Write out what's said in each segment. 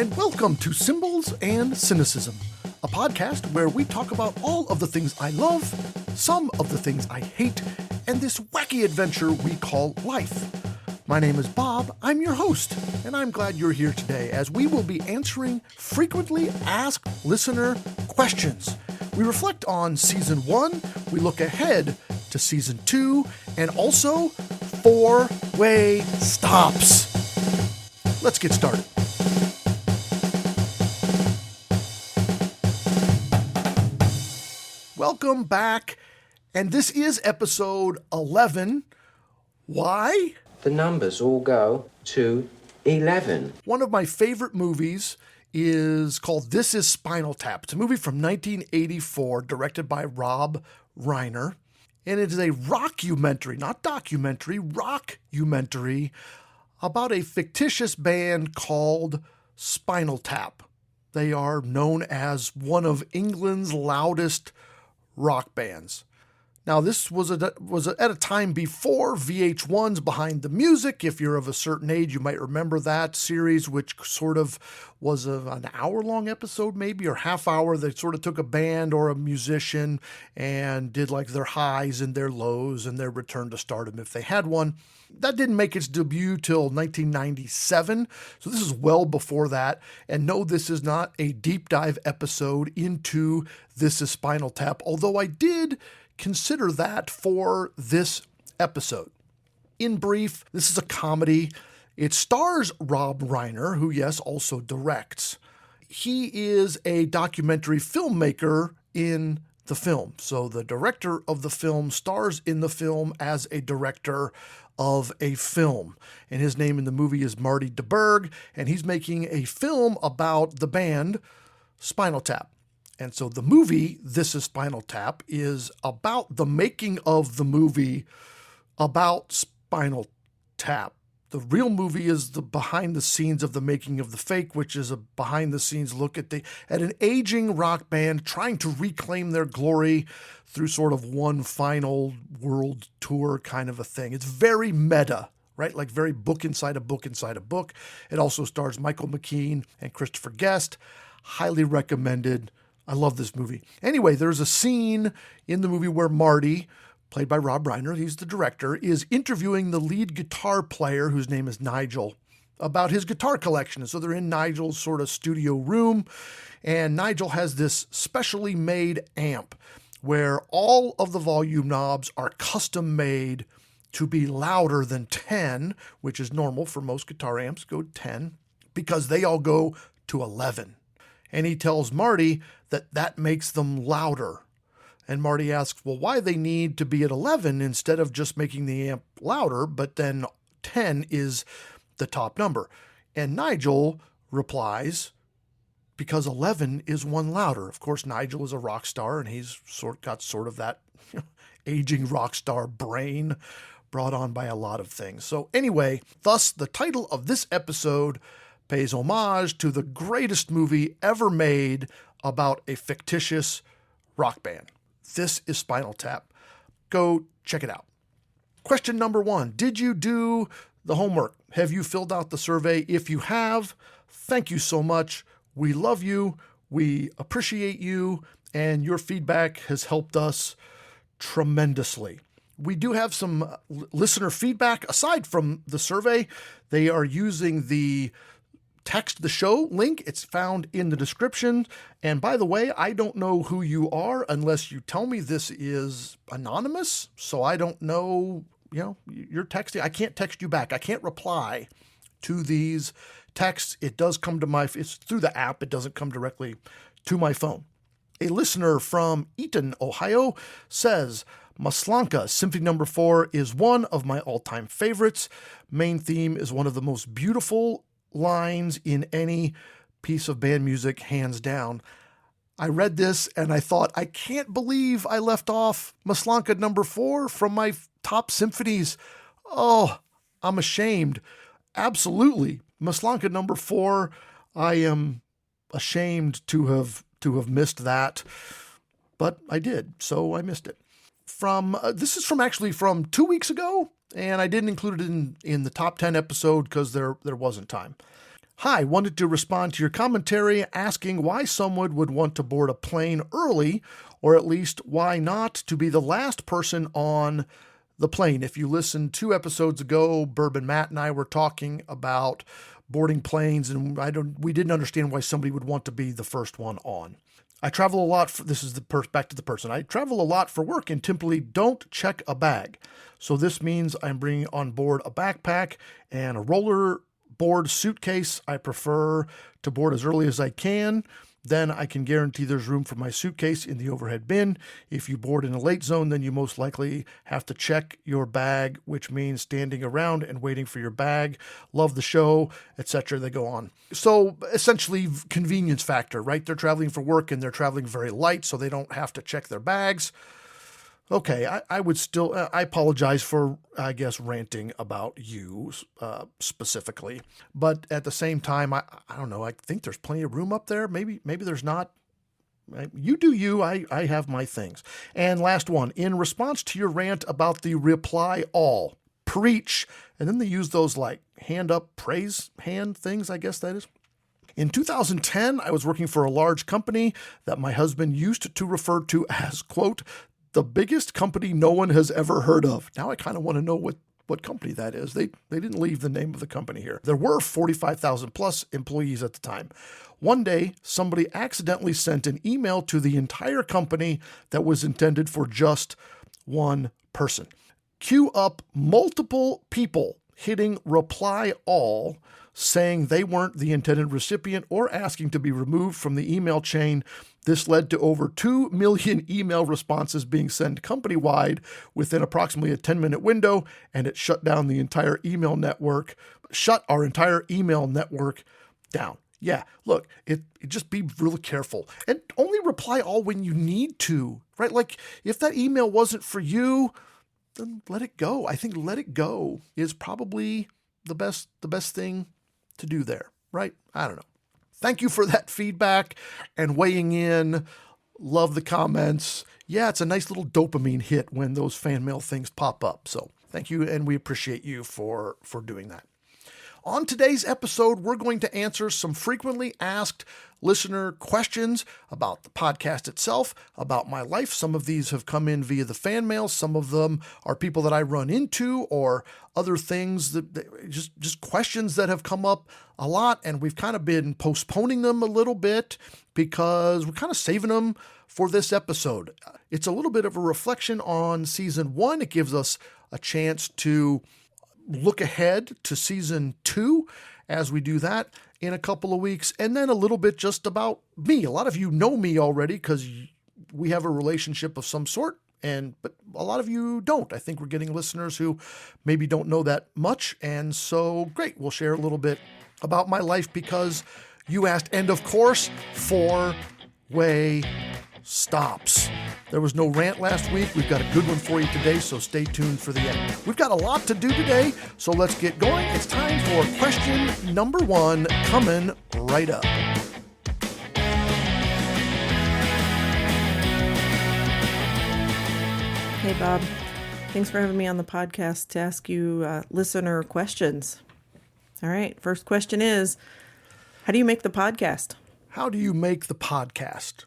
and welcome to Symbols and Cynicism, a podcast where we talk about all of the things I love, some of the things I hate, and this wacky adventure we call life. My name is Bob, I'm your host, and I'm glad you're here today as we will be answering frequently asked listener questions. We reflect on Season 1, we look ahead to Season 2, and also four-way stops. Let's get started. Welcome back, and this is episode 11. Why? The numbers all go to 11. One of my favorite movies is called This Is Spinal Tap. It's a movie from 1984, directed by Rob Reiner. And it is a rockumentary, not documentary, rockumentary about a fictitious band called Spinal Tap. They are known as one of England's loudest rock bands. Now, this was at a time before VH1's Behind the Music. If you're of a certain age, you might remember that series, which sort of was an hour-long episode maybe, or half hour. They sort of took a band or a musician and did like their highs and their lows and their return to stardom if they had one. That didn't make its debut till 1997, so this is well before that. And no, this is not a deep dive episode into This Is Spinal Tap, although I did consider that for this episode. In brief, this is a comedy. It stars Rob Reiner, who, yes, also directs. He is a documentary filmmaker in the film. So the director of the film stars in the film as a director of a film. And his name in the movie is Marty DeBerg, and he's making a film about the band Spinal Tap. And so the movie, This Is Spinal Tap, is about the making of the movie about Spinal Tap. The real movie is the behind the scenes of the making of the fake, which is a behind the scenes look at an aging rock band trying to reclaim their glory through sort of one final world tour kind of a thing. It's very meta, right? Like very book inside a book inside a book. It also stars Michael McKean and Christopher Guest. Highly recommended. I love this movie. Anyway, there's a scene in the movie where Marty, played by Rob Reiner, he's the director, is interviewing the lead guitar player, whose name is Nigel, about his guitar collection. And so they're in Nigel's sort of studio room, and Nigel has this specially made amp where all of the volume knobs are custom made to be louder than 10, which is normal for most guitar amps, go 10, because they all go to 11. And he tells Marty that makes them louder. And Marty asks, well, why they need to be at 11 instead of just making the amp louder, but then 10 is the top number. And Nigel replies, because 11 is one louder. Of course, Nigel is a rock star, and he's got sort of that aging rock star brain brought on by a lot of things. So anyway, thus the title of this episode pays homage to the greatest movie ever made about a fictitious rock band. This is Spinal Tap. Go check it out. Question number 1. Did you do the homework? Have you filled out the survey? If you have, thank you so much. We love you. We appreciate you. And your feedback has helped us tremendously. We do have some listener feedback. Aside from the survey, they are using the text the show link. It's found in the description. And by the way, I don't know who you are unless you tell me this is anonymous. So I don't know, you're texting. I can't text you back. I can't reply to these texts. It does come to it's through the app. It doesn't come directly to my phone. A listener from Eaton, Ohio says, Maslanka Symphony No. 4 is one of my all-time favorites. Main theme is one of the most beautiful lines in any piece of band music, hands down. I read this and I thought, I can't believe I left off Maslanka No. 4 from my top symphonies. Oh, I'm ashamed. Absolutely. Maslanka No. 4, I am ashamed to have missed that, but I did, so I missed it. This is from 2 weeks ago, and I didn't include it in the top 10 episode because there wasn't time. Hi, wanted to respond to your commentary asking why someone would want to board a plane early, or at least why not to be the last person on the plane. If you listened 2 episodes ago, Bourbon Matt and I were talking about boarding planes, and we didn't understand why somebody would want to be the first one on. I travel a lot. Back to the person. I travel a lot for work and typically don't check a bag. So this means I'm bringing on board a backpack and a roller board suitcase. I prefer to board as early as I can. Then I can guarantee there's room for my suitcase in the overhead bin. If you board in a late zone, then you most likely have to check your bag, which means standing around and waiting for your bag. Love the show, etc. They go on. So essentially convenience factor, right? They're traveling for work and they're traveling very light, so they don't have to check their bags. Okay, I would still, I apologize for, I guess, ranting about you specifically. But at the same time, I don't know, I think there's plenty of room up there. Maybe there's not. You do you, I have my things. And last one, in response to your rant about the reply all, preach, and then they use those like hand up, praise hand things, I guess that is. In 2010, I was working for a large company that my husband used to refer to as, quote, the biggest company no one has ever heard of. Now I kind of want to know what company that is. They didn't leave the name of the company here. There were 45,000 plus employees at the time. One day, somebody accidentally sent an email to the entire company that was intended for just one person. Cue up multiple people hitting reply all, saying they weren't the intended recipient or asking to be removed from the email chain. This led to over 2 million email responses being sent company-wide within approximately a 10-minute window, and it shut down the entire email network, shut our entire email network down. Yeah, look, it just be really careful and only reply all when you need to, right? Like if that email wasn't for you, then let it go. I think let it go is probably the best thing to do there, right? I don't know. Thank you for that feedback and weighing in. Love the comments. Yeah, it's a nice little dopamine hit when those fan mail things pop up. So thank you, and we appreciate you for doing that. On today's episode, we're going to answer some frequently asked listener questions about the podcast itself, about my life. Some of these have come in via the fan mail. Some of them are people that I run into or other things that just questions that have come up a lot. And we've kind of been postponing them a little bit because we're kind of saving them for this episode. It's a little bit of a reflection on season 1. It gives us a chance to look ahead to season 2 as we do that in a couple of weeks, and then a little bit just about me. A lot of you know me already because we have a relationship of some sort, but a lot of you don't. I think we're getting listeners who maybe don't know that much, and so great. We'll share a little bit about my life because you asked, and of course, 4-way stops. There was no rant last week. We've got a good one for you today, so stay tuned for the end. We've got a lot to do today, so let's get going. It's time for question number 1 coming right up. Hey, Bob. Thanks for having me on the podcast to ask you listener questions. All right. First question is, how do you make the podcast? How do you make the podcast?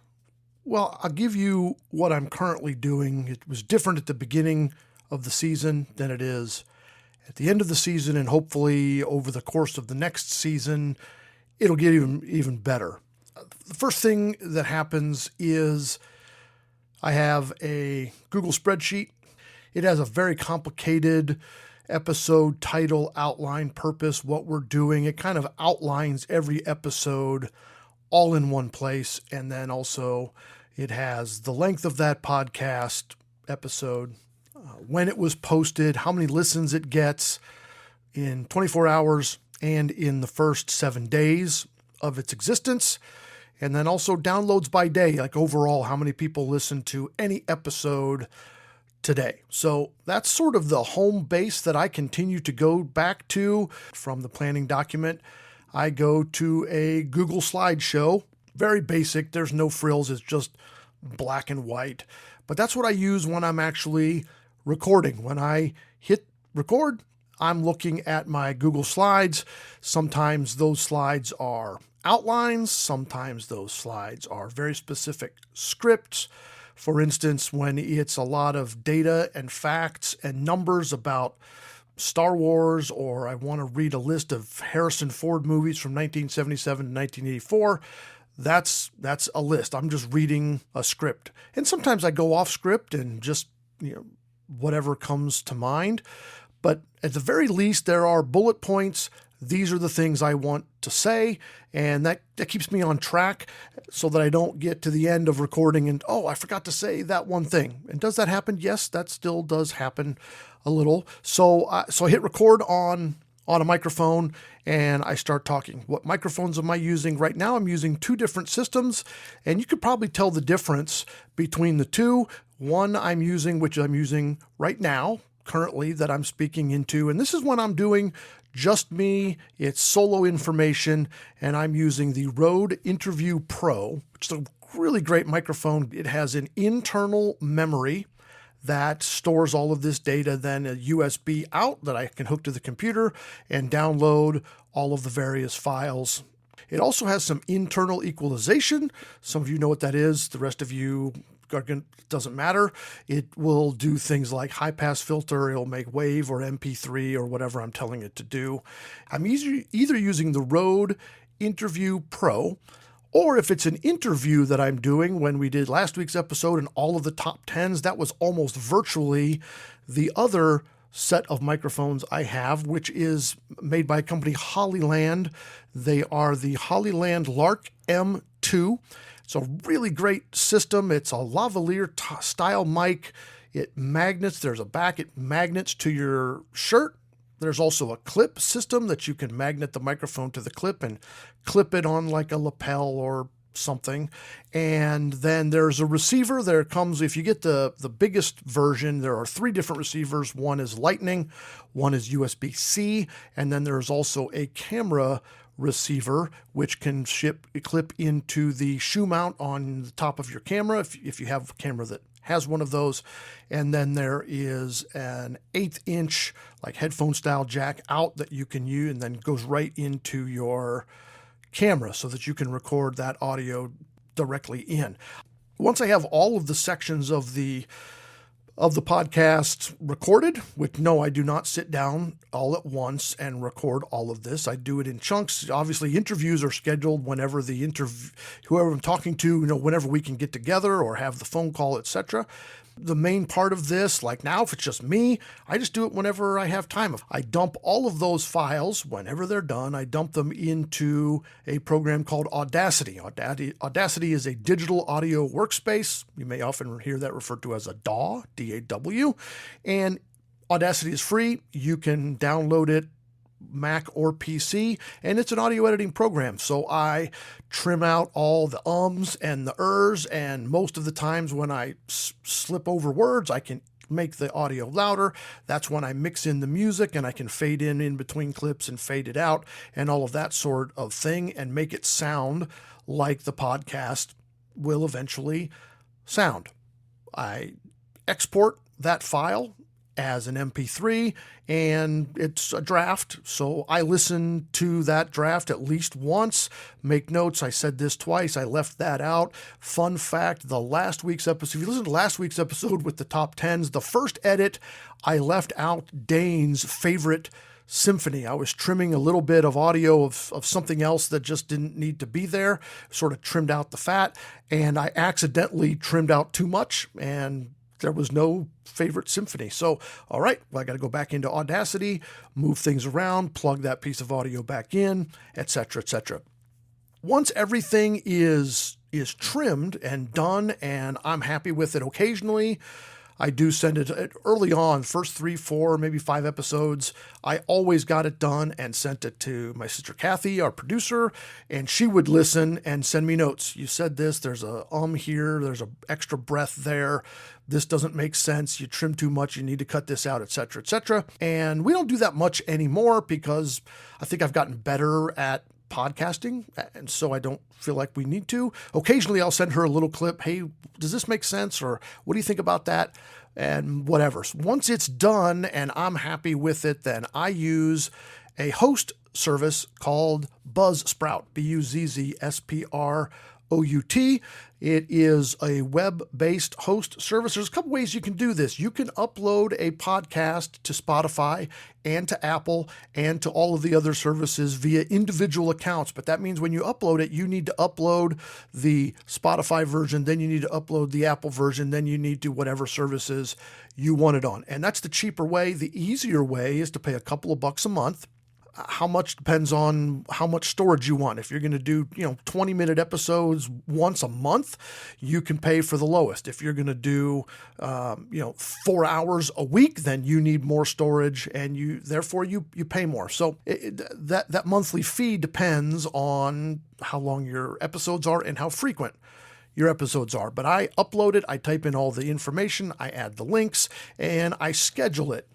Well, I'll give you what I'm currently doing. It was different at the beginning of the season than it is at the end of the season, and hopefully over the course of the next season, it'll get even better. The first thing that happens is I have a Google spreadsheet. It has a very complicated episode title, outline, purpose, what we're doing. It kind of outlines every episode all in one place. And then also it has the length of that podcast episode, when it was posted, how many listens it gets in 24 hours and in the first 7 days of its existence. And then also downloads by day, like overall, how many people listen to any episode today. So that's sort of the home base that I continue to go back to from the planning document. I go to a Google slideshow, very basic. There's no frills. It's just black and white. But that's what I use when I'm actually recording. When I hit record, I'm looking at my Google Slides. Sometimes those slides are outlines. Sometimes those slides are very specific scripts. For instance, when it's a lot of data and facts and numbers about Star Wars, or I want to read a list of Harrison Ford movies from 1977 to 1984, that's a list. I'm just reading a script. And sometimes I go off script and just, whatever comes to mind. But at the very least, there are bullet points. These are the things I want to say, and that keeps me on track so that I don't get to the end of recording and, I forgot to say that one thing. And does that happen? Yes, that still does happen a little. So I hit record on a microphone and I start talking. What microphones am I using right now? I'm using two different systems, and you could probably tell the difference between the two. One which I'm using right now, currently, that I'm speaking into, and this is when I'm doing just me. It's solo information, and I'm using the Rode Interview Pro, which is a really great microphone. It has an internal memory that stores all of this data, then a USB out that I can hook to the computer and download all of the various files. It also has some internal equalization. Some of you know what that is. The rest of you, doesn't matter. It will do things like high pass filter. It'll make WAV or MP3 or whatever I'm telling it to do. I'm either using the Rode Interview Pro, or if it's an interview that I'm doing, when we did last week's episode and all of the top 10s, that was almost virtually the other set of microphones I have, which is made by a company, Hollyland. They are the Hollyland Lark M2. It's a really great system. It's a lavalier style mic. It magnets. There's a back. It magnets to your shirt. There's also a clip system that you can magnet the microphone to the clip and clip it on like a lapel or something. And then there's a receiver. There comes, if you get the biggest version, there are 3 different receivers. One is Lightning, one is USB-C, and then there's also a camera receiver, which can clip into the shoe mount on the top of your camera if you have a camera that has one of those. And then there is an 1/8 inch like headphone style jack out that you can use, and then goes right into your camera so that you can record that audio directly in. Once I have all of the sections of the podcast recorded, which no, I do not sit down all at once and record all of this. I do it in chunks. Obviously, interviews are scheduled whenever whoever I'm talking to, whenever we can get together or have the phone call, etc. The main part of this, like now, if it's just me, I just do it whenever I have time. I dump all of those files whenever they're done. I dump them into a program called Audacity. Audacity is a digital audio workspace. You may often hear that referred to as a DAW, D-A-W. And Audacity is free. You can download it, Mac or PC, and it's an audio editing program. So I trim out all the ums and the ers, and most of the times when I slip over words, I can make the audio louder. That's when I mix in the music, and I can fade in between clips and fade it out and all of that sort of thing, and make it sound like the podcast will eventually sound. I export that file as an MP3, and it's a draft. So I listen to that draft at least once, make notes. I said this twice. I left that out. Fun fact, last week's episode, if you listen to last week's episode with the top 10s, the first edit, I left out Dane's favorite symphony. I was trimming a little bit of audio of something else that just didn't need to be there, sort of trimmed out the fat, and I accidentally trimmed out too much, and there was no favorite symphony. So, all right, well, I got to go back into Audacity, move things around, plug that piece of audio back in, etc., etc. Once everything is trimmed and done, and I'm happy with it, occasionally I do send it early on, first 3, 4, maybe 5 episodes. I always got it done and sent it to my sister Kathy, our producer, and she would listen and send me notes. You said this, there's a here, there's a extra breath there. This doesn't make sense. You trim too much. You need to cut this out, etc., etc. And we don't do that much anymore because I think I've gotten better at podcasting, and so I don't feel like we need to. Occasionally I'll send her a little clip. Hey, does this make sense? Or what do you think about that? and whatever. So once it's done and I'm happy with it, then I use a host service called Buzzsprout, Buzzsprout. It is a web-based host service. There's a couple ways you can do this. You can upload a podcast to Spotify and to Apple and to all of the other services via individual accounts. But that means when you upload it, you need to upload the Spotify version, then you need to upload the Apple version, then you need to whatever services you want it on. And that's the cheaper way. The easier way is to pay a couple of bucks a month. How much depends on how much storage you want. If you're going to do, 20-minute episodes once a month, you can pay for the lowest. If you're going to do, 4 hours a week, then you need more storage, and therefore you pay more. So that monthly fee depends on how long your episodes are and how frequent your episodes are. But I upload it, I type in all the information, I add the links, and I schedule it.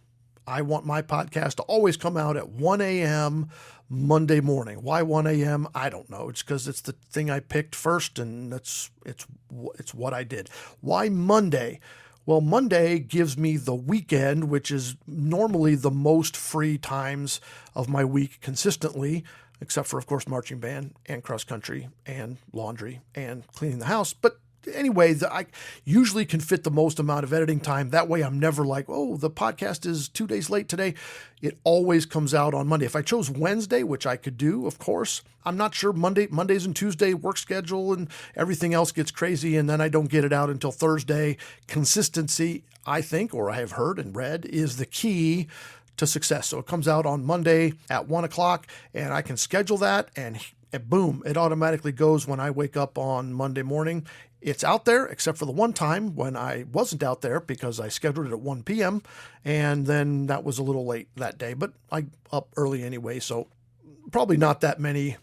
I want my podcast to always come out at 1 a.m. Monday morning. Why 1 a.m.? I don't know. It's because it's the thing I picked first, and it's what I did. Why Monday? Well, Monday gives me the weekend, which is normally the most free times of my week consistently, except for, of course, marching band and cross country and laundry and cleaning the house. But anyway, I usually can fit the most amount of editing time. That way I'm never like, oh, the podcast is 2 days late today. It always comes out on Monday. If I chose Wednesday, which I could do, of course, I'm not sure Mondays and Tuesday work schedule and everything else gets crazy, and then I don't get it out until Thursday. Consistency, I think, or I have heard and read, is the key to success. So it comes out on Monday at 1 o'clock, and I can schedule that, and boom, it automatically goes when I wake up on Monday morning. It's out there, except for the one time when I wasn't out there because I scheduled it at 1 p.m. and then that was a little late that day, but I up early anyway, so probably not that many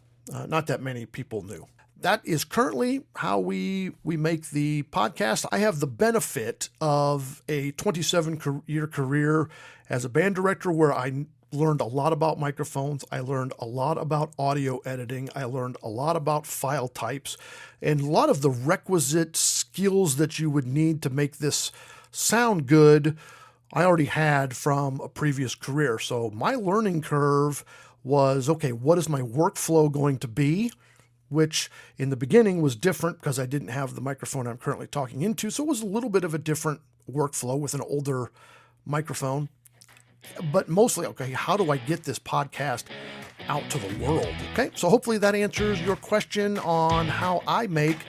people knew. That is currently how we make the podcast. I have the benefit of a 27-year career as a band director where I learned a lot about microphones. I learned a lot about audio editing. I learned a lot about file types and a lot of the requisite skills that you would need to make this sound good. I already had from a previous career. So my learning curve was, okay, what is my workflow going to be? Which in the beginning was different because I didn't have the microphone I'm currently talking into. So it was a little bit of a different workflow with an older microphone. But mostly, okay, how do I get this podcast out to the world? Okay, so hopefully that answers your question on how I make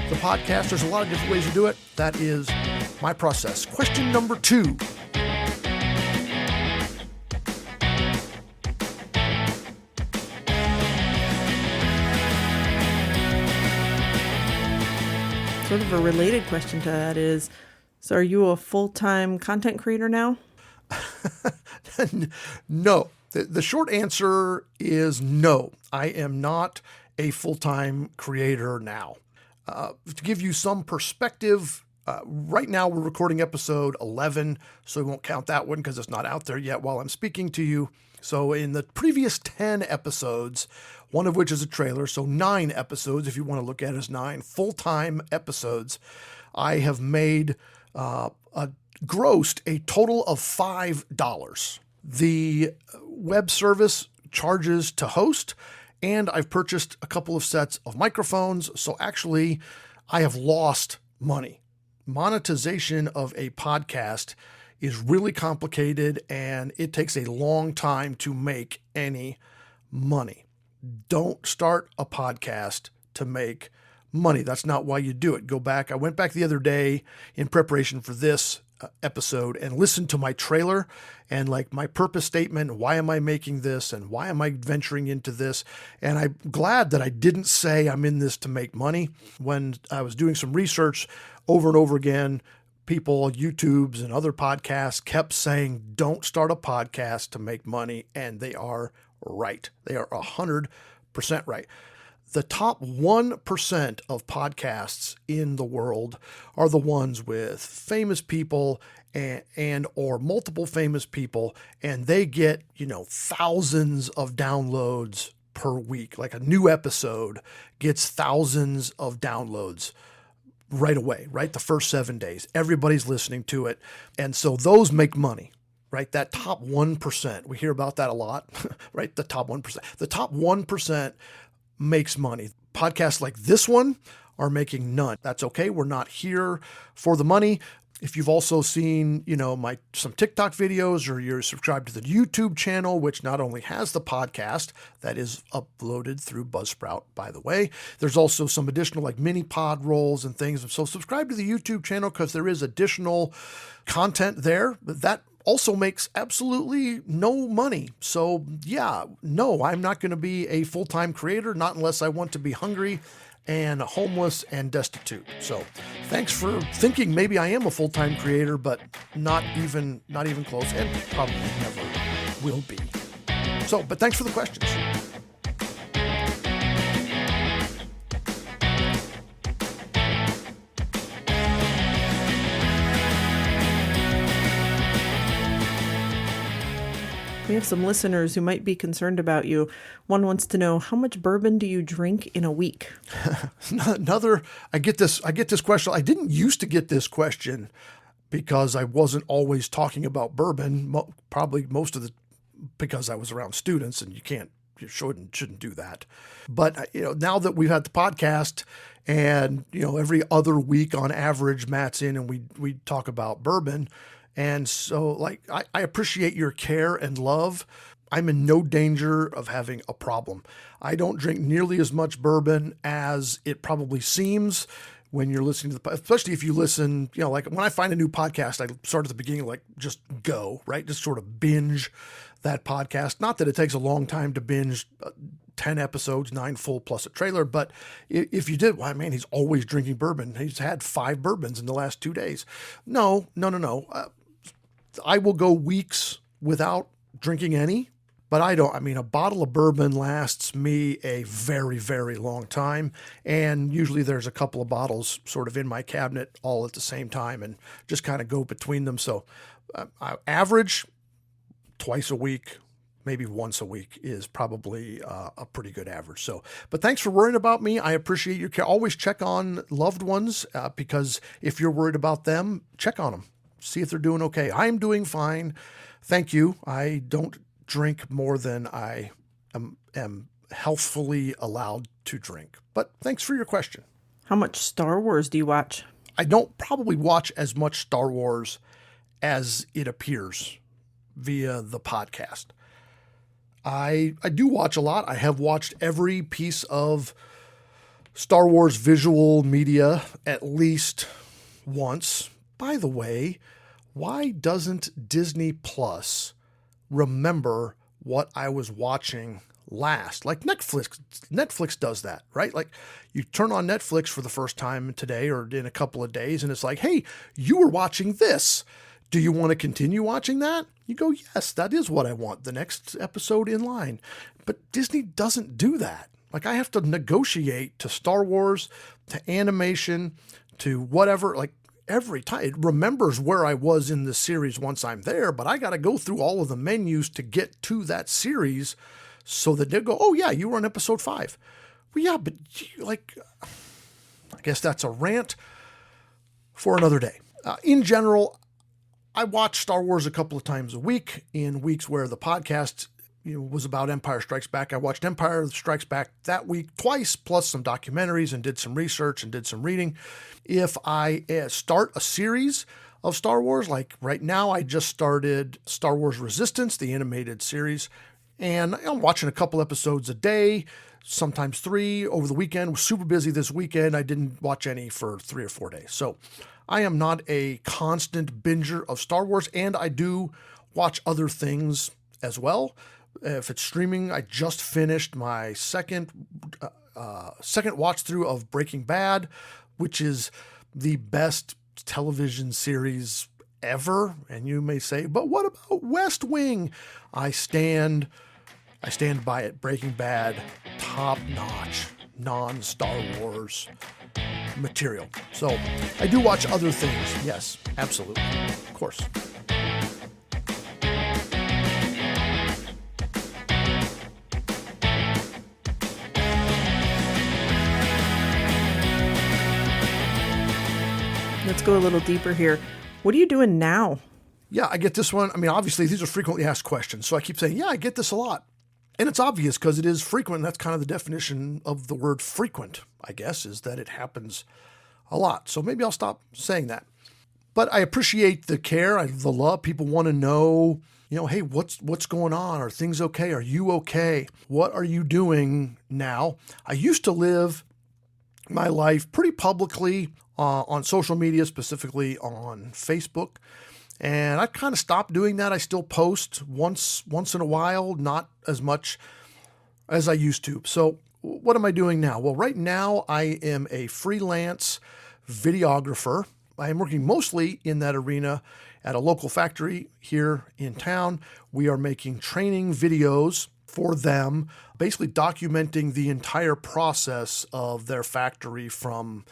the podcast. There's a lot of different ways to do it. That is my process. Question number 2. Sort of a related question to that is, so are you a full-time content creator now? No. The short answer is no. I am not a full-time creator now. To give you some perspective, right now we're recording episode 11, so we won't count that one because it's not out there yet while I'm speaking to you. So in the previous 10 episodes, one of which is a trailer, so 9 episodes, if you want to look at it as 9 full-time episodes, I have made grossed a total of $5. The web service charges to host, and I've purchased a couple of sets of microphones, so actually I have lost money. Monetization of a podcast is really complicated, and it takes a long time to make any money. Don't start a podcast to make money. That's not why you do it. Go back. I went back the other day in preparation for this episode and listened to my trailer and like my purpose statement. Why am I making this? And why am I venturing into this? And I'm glad that I didn't say I'm in this to make money. When I was doing some research over and over again, people, YouTubes and other podcasts kept saying, don't start a podcast to make money. And they are right. They are 100% right. The top 1% of podcasts in the world are the ones with famous people and or multiple famous people, and they get, thousands of downloads per week. Like a new episode gets thousands of downloads, right away, right? The first 7 days, everybody's listening to it. And so those make money, right? That top 1%, we hear about that a lot, right? The top 1%. The top 1% makes money. Podcasts like this one are making none. That's okay. We're not here for the money. If you've also seen, some TikTok videos, or you're subscribed to the YouTube channel, which not only has the podcast that is uploaded through Buzzsprout, by the way, there's also some additional like mini pod rolls and things. So subscribe to the YouTube channel because there is additional content there that also makes absolutely no money. So yeah, no, I'm not going to be a full-time creator, not unless I want to be hungry and homeless and destitute. So thanks for thinking maybe I am a full-time creator, but not even close, and probably never will be. So, but thanks for the questions. We have some listeners who might be concerned about you. One wants to know, how much bourbon do you drink in a week? I get this question. I didn't used to get this question because I wasn't always talking about bourbon, probably because I was around students, and you shouldn't do that. But now that we've had the podcast, and every other week on average, Matt's in and we talk about bourbon. And so I appreciate your care and love. I'm in no danger of having a problem. I don't drink nearly as much bourbon as it probably seems when you're listening to especially if you listen, like when I find a new podcast, I start at the beginning, like just go, right? Just sort of binge that podcast. Not that it takes a long time to binge 10 episodes, 9 full plus a trailer. But if you did, well, man, he's always drinking bourbon. He's had 5 bourbons in the last 2 days. No. I will go weeks without drinking any, but a bottle of bourbon lasts me a very, very long time. And usually there's a couple of bottles sort of in my cabinet all at the same time and just kind of go between them. So I average twice a week, maybe once a week is probably a pretty good average. So, but thanks for worrying about me. I appreciate your care. Always check on loved ones because if you're worried about them, check on them. See if they're doing okay. I'm doing fine. Thank you. I don't drink more than I am healthfully allowed to drink. But thanks for your question. How much Star Wars do you watch? I don't probably watch as much Star Wars as it appears via the podcast. I do watch a lot. I have watched every piece of Star Wars visual media at least once. By the way, why doesn't Disney Plus remember what I was watching last? Like Netflix does that, right? Like you turn on Netflix for the first time today or in a couple of days, and it's like, hey, you were watching this. Do you want to continue watching that? You go, yes, that is what I want. The next episode in line. But Disney doesn't do that. Like I have to negotiate to Star Wars, to animation, to whatever, like every time. It remembers where I was in the series once I'm there, but I got to go through all of the menus to get to that series so that they'll go, oh yeah, you were on episode 5. Well, yeah, but like, I guess that's a rant for another day. In general, I watch Star Wars a couple of times a week. In weeks where the podcast was about Empire Strikes Back, I watched Empire Strikes Back that week twice, plus some documentaries, and did some research and did some reading. If I start a series of Star Wars, like right now, I just started Star Wars Resistance, the animated series, and I'm watching a couple episodes a day, sometimes 3 over the weekend. I was super busy this weekend. I didn't watch any for 3 or 4 days. So I am not a constant binger of Star Wars, and I do watch other things as well. If it's streaming, I just finished my second watch through of Breaking Bad, which is the best television series ever. And you may say, but what about West Wing? I stand by it. Breaking Bad, top-notch, non-Star Wars material. So I do watch other things. Yes, absolutely. Of course. Let's go a little deeper here. What are you doing now? Yeah, I get this one. I mean, obviously, these are frequently asked questions. So I keep saying, yeah, I get this a lot. And it's obvious because it is frequent. That's kind of the definition of the word frequent, I guess, is that it happens a lot. So maybe I'll stop saying that. But I appreciate the care, the love. People want to know, hey, what's going on? Are things okay? Are you okay? What are you doing now? I used to live my life pretty publicly on social media, specifically on Facebook. And I kind of stopped doing that. I still post once in a while, not as much as I used to. So what am I doing now? Well, right now I am a freelance videographer. I am working mostly in that arena at a local factory here in town. We are making training videos for them, basically documenting the entire process of their factory from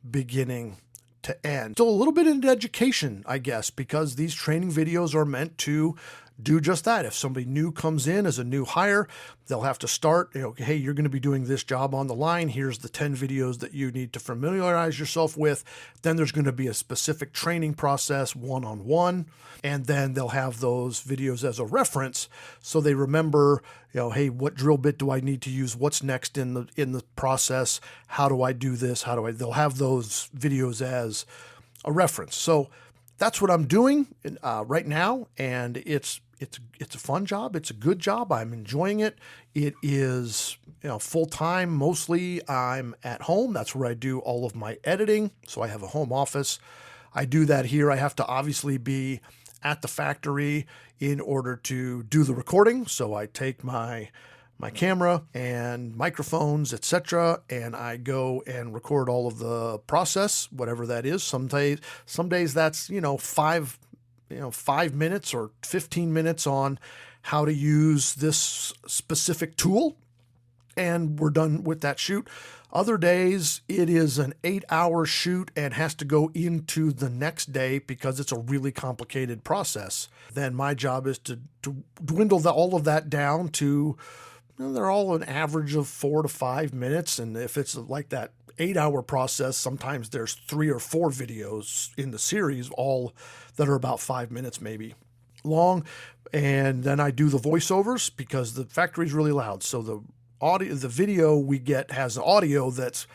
beginning to end. So a little bit into education, I guess, because these training videos are meant to do just that. If somebody new comes in as a new hire, they'll have to start, hey, you're going to be doing this job on the line. Here's the 10 videos that you need to familiarize yourself with. Then there's going to be a specific training process one-on-one. And then they'll have those videos as a reference. So they remember, hey, what drill bit do I need to use? What's next in the process? How do I do this? They'll have those videos as a reference. So that's what I'm doing right now. And it's a fun job. It's a good job. I'm enjoying it. It is, full time. Mostly I'm at home. That's where I do all of my editing. So I have a home office. I do that here. I have to obviously be at the factory in order to do the recording. So I take my camera and microphones, etc., and I go and record all of the process, whatever that is. Some days that's 5 minutes or 15 minutes on how to use this specific tool, and we're done with that shoot. Other days, it is an 8-hour shoot and has to go into the next day because it's a really complicated process. Then my job is to dwindle all of that down to, they're all an average of 4 to 5 minutes. And if it's like that 8-hour process, sometimes there's 3 or 4 videos in the series, all that are about 5 minutes maybe long. And then I do the voiceovers because the factory's really loud. So the video we get has audio that's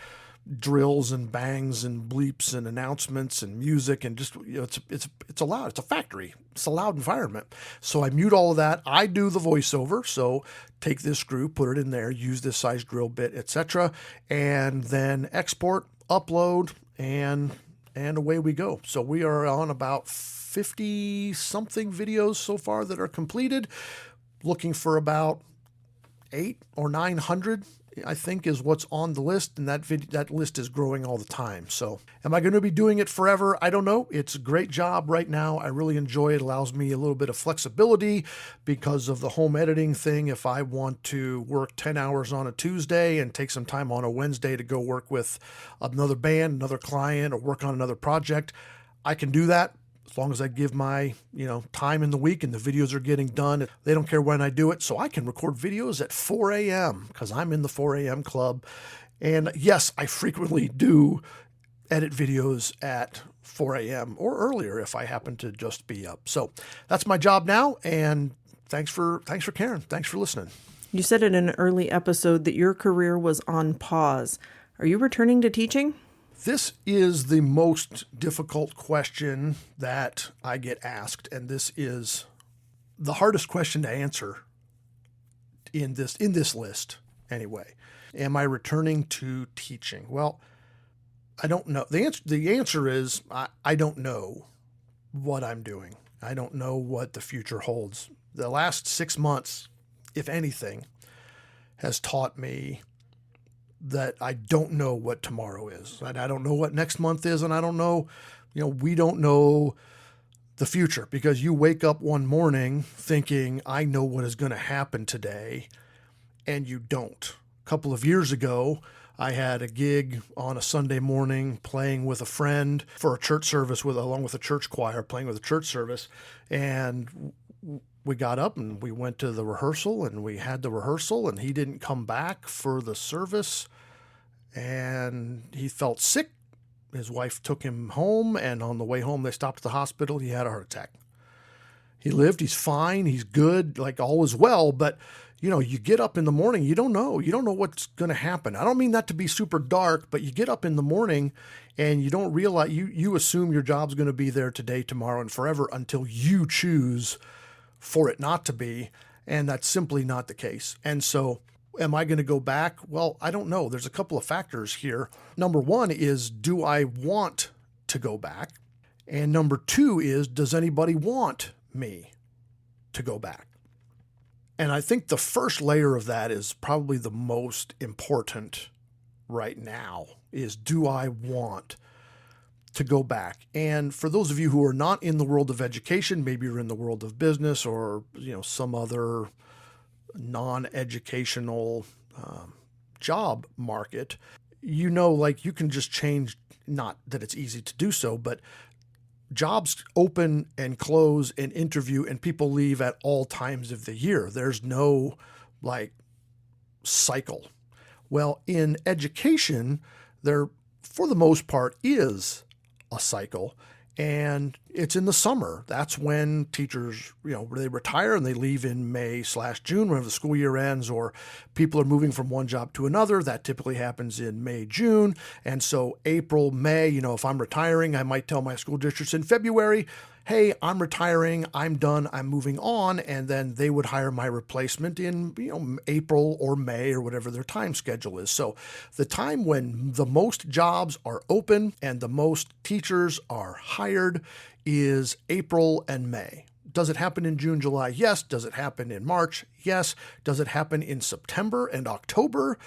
drills and bangs and bleeps and announcements and music and just, it's a loud, it's a factory. It's a loud environment. So I mute all of that. I do the voiceover. So take this screw, put it in there, use this size drill bit, etc., and then export, upload, and away we go. So we are on about 50 something videos so far that are completed, looking for about 800 or 900, I think, is what's on the list, and that list is growing all the time. So am I going to be doing it forever? I don't know. It's a great job right now. I really enjoy it. It allows me a little bit of flexibility because of the home editing thing. If I want to work 10 hours on a Tuesday and take some time on a Wednesday to go work with another band, another client, or work on another project, I can do that. As long as I give my, time in the week and the videos are getting done, they don't care when I do it. So I can record videos at 4 a.m. because I'm in the 4 a.m. club. And yes, I frequently do edit videos at 4 a.m. or earlier if I happen to just be up. So that's my job now. And thanks for caring. Thanks for listening. You said in an early episode that your career was on pause. Are you returning to teaching? This is the most difficult question that I get asked, and this is the hardest question to answer in this list anyway. Am I returning to teaching? Well, I don't know. The answer is I don't know what I'm doing. I don't know what the future holds. The last 6 months, if anything, has taught me that I don't know what tomorrow is. I don't know what next month is, and I don't know, we don't know the future because you wake up one morning thinking, I know what is going to happen today, and you don't. A couple of years ago, I had a gig on a Sunday morning playing with a friend for a church service along with a church choir, playing with a church service, and we got up and we went to the rehearsal and we had the rehearsal, and he didn't come back for the service, and he felt sick His wife took him home, and on the way home, they stopped at the hospital. He had a heart attack. He lived. He's fine. He's good. Like, all is well. But, you get up in the morning, you don't know. You don't know what's going to happen. I don't mean that to be super dark, but you get up in the morning and you don't realize, you assume your job's going to be there today, tomorrow, and forever until you choose for it not to be. And that's simply not the case. And so, am I going to go back? Well, I don't know. There's a couple of factors here. Number one is, do I want to go back? And number two is, does anybody want me to go back? And I think the first layer of that is probably the most important right now, is, do I want to go back? And for those of you who are not in the world of education, maybe you're in the world of business or, some other non-educational job market, like, you can just change, not that it's easy to do so, but jobs open and close and interview, and people leave at all times of the year. There's no cycle. Well, in education, there, for the most part, is a cycle, and it's in the summer. That's when teachers, they retire and they leave in May/June, whenever the school year ends, or people are moving from one job to another. That typically happens in May, June. And so April, May, if I'm retiring, I might tell my school districts in February, hey, I'm retiring, I'm done, I'm moving on. And then they would hire my replacement in, April or May or whatever their time schedule is. So the time when the most jobs are open and the most teachers are hired is April and May. Does it happen in June, July? Yes. Does it happen in March? Yes. Does it happen in September and October?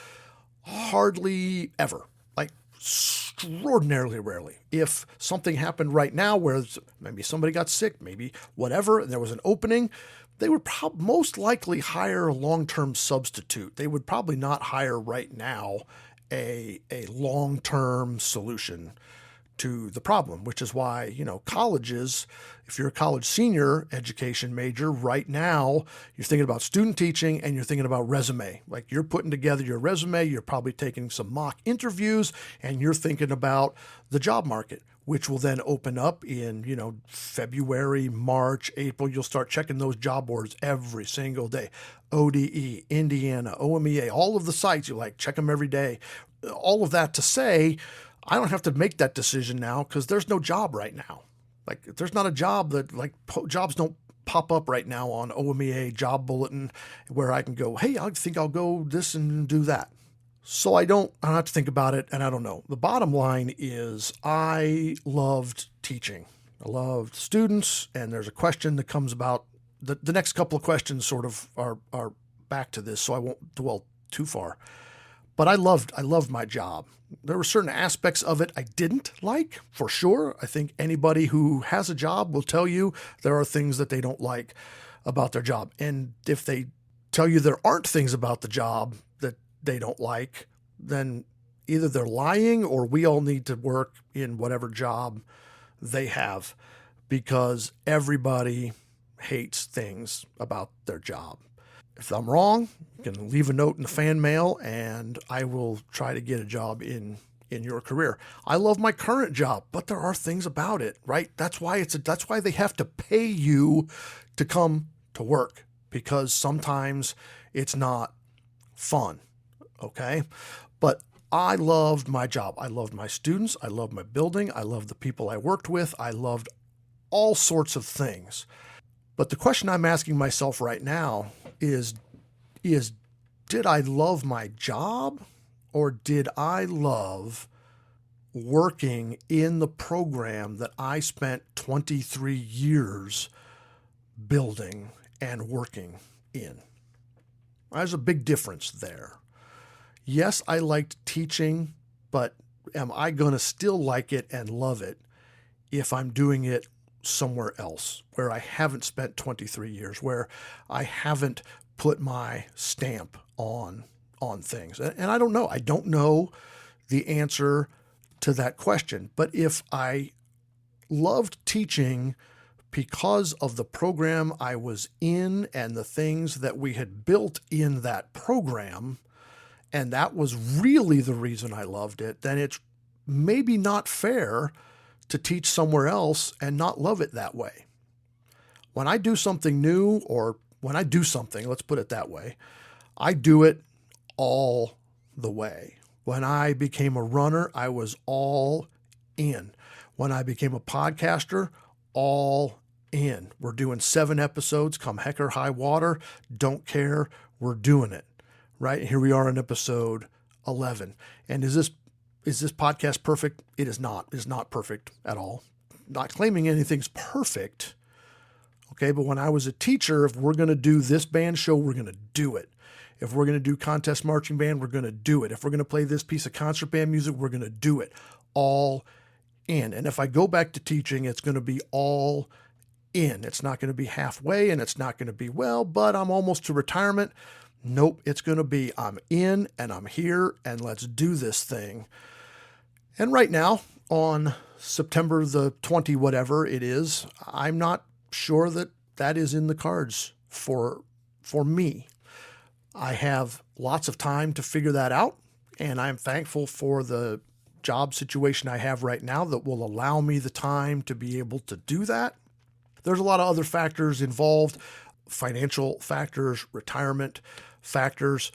Hardly ever. Like, extraordinarily rarely. If something happened right now where maybe somebody got sick, maybe whatever, and there was an opening, they would most likely hire a long-term substitute. They would probably not hire right now a long-term solution to the problem, which is why, colleges, if you're a college senior education major right now, you're thinking about student teaching and you're thinking about resume. Like, you're putting together your resume, you're probably taking some mock interviews, and you're thinking about the job market, which will then open up in, February, March, April. You'll start checking those job boards every single day. ODE, Indiana, OMEA, all of the sites, you check them every day. All of that to say, I don't have to make that decision now because there's no job right now. Like, there's not a job that, jobs don't pop up right now on OMEA job bulletin where I can go, hey, I think I'll go this and do that. So I don't have to think about it, and I don't know. The bottom line is, I loved teaching. I loved students, and there's a question that comes about. The next couple of questions sort of are back to this, so I won't dwell too far. But I loved my job. There were certain aspects of it I didn't like, for sure. I think anybody who has a job will tell you there are things that they don't like about their job. And if they tell you there aren't things about the job that they don't like, then either they're lying or we all need to work in whatever job they have, because everybody hates things about their job. If I'm wrong, you can leave a note in the fan mail and I will try to get a job in your career. I love my current job, but there are things about it, right? That's why they have to pay you to come to work, because sometimes it's not fun. Okay. But I loved my job. I loved my students. I loved my building. I loved the people I worked with. I loved all sorts of things. But the question I'm asking myself right now is did I love my job, or did I love working in the program that I spent 23 years building and working in? There's a big difference there. Yes, I liked teaching, but am I going to still like it and love it if I'm doing it somewhere else where I haven't spent 23 years, where I haven't put my stamp on things? And I don't know. I don't know the answer to that question. But if I loved teaching because of the program I was in and the things that we had built in that program, and that was really the reason I loved it, then it's maybe not fair to teach somewhere else and not love it that way. When I do something new, or when I do something, let's put it that way, I do it all the way. When I became a runner, I was all in. When I became a podcaster, all in. We're doing 7 episodes, come heck or high water. Don't care. We're doing it. Right? Here we are in episode 11. And is this podcast perfect? It is not. It is not perfect at all. Not claiming anything's perfect. Okay, but when I was a teacher, if we're going to do this band show, we're going to do it. If we're going to do contest marching band, we're going to do it. If we're going to play this piece of concert band music, we're going to do it. All in. And if I go back to teaching, it's going to be all in. It's not going to be halfway, and it's not going to be, well, but I'm almost to retirement. Nope, it's going to be, I'm in and I'm here and let's do this thing. And right now, on September the 20, whatever it is, I'm not sure that that is in the cards for me. I have lots of time to figure that out, and I'm thankful for the job situation I have right now that will allow me the time to be able to do that. There's a lot of other factors involved, financial factors, retirement factors.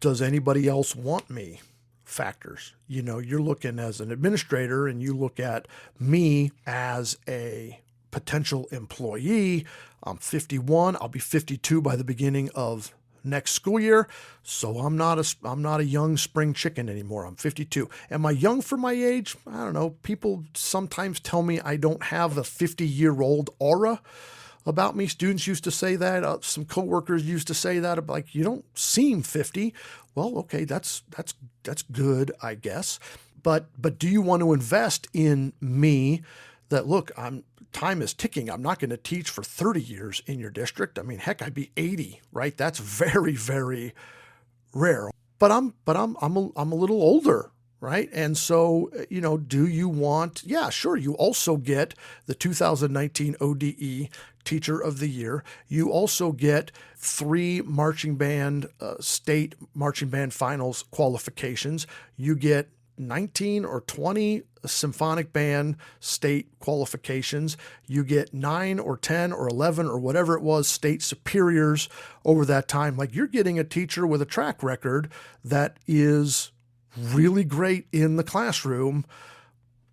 Does anybody else want me? Factors. You know, you're looking as an administrator and you look at me as a potential employee. I'm 51. I'll be 52 by the beginning of next school year. So I'm not a young spring chicken anymore. I'm 52. Am I young for my age? I don't know. People sometimes tell me I don't have a 50-year-old aura about me. Students used to say that. Some coworkers used to say that. Like, you don't seem 50. Well, okay, that's good, I guess. But do you want to invest in me? That look, time is ticking. I'm not going to teach for 30 years in your district. I mean, heck, I'd be 80, right? That's very, very rare. But I'm a little older, right? And so, you know, do you want? Yeah, sure. You also get the 2019 ODE Teacher of the Year. You also get 3 marching band state marching band finals qualifications. You get 19 or 20 symphonic band state qualifications. You get 9 or 10 or 11 or whatever it was state superiors over that time. Like, you're getting a teacher with a track record that is really great in the classroom,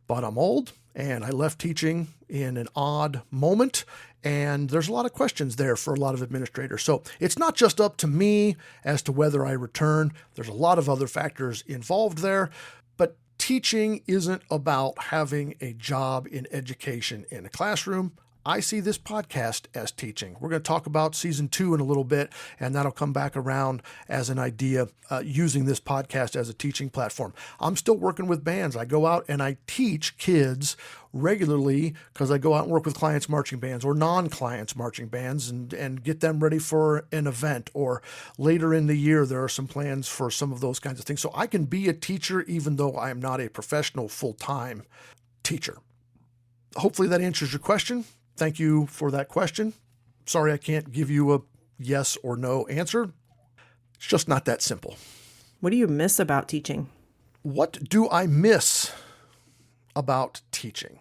but I'm old and I left teaching in an odd moment. And there's a lot of questions there for a lot of administrators. So it's not just up to me as to whether I return. There's a lot of other factors involved there. But teaching isn't about having a job in education in a classroom. I see this podcast as teaching. We're going to talk about season 2 in a little bit, and that'll come back around as an idea, using this podcast as a teaching platform. I'm still working with bands. I go out and I teach kids regularly because I go out and work with clients' marching bands or non-clients' marching bands and get them ready for an event. Or later in the year, there are some plans for some of those kinds of things. So I can be a teacher even though I am not a professional full-time teacher. Hopefully that answers your question. Thank you for that question. Sorry I can't give you a yes or no answer. It's just not that simple. What do you miss about teaching? What do I miss about teaching?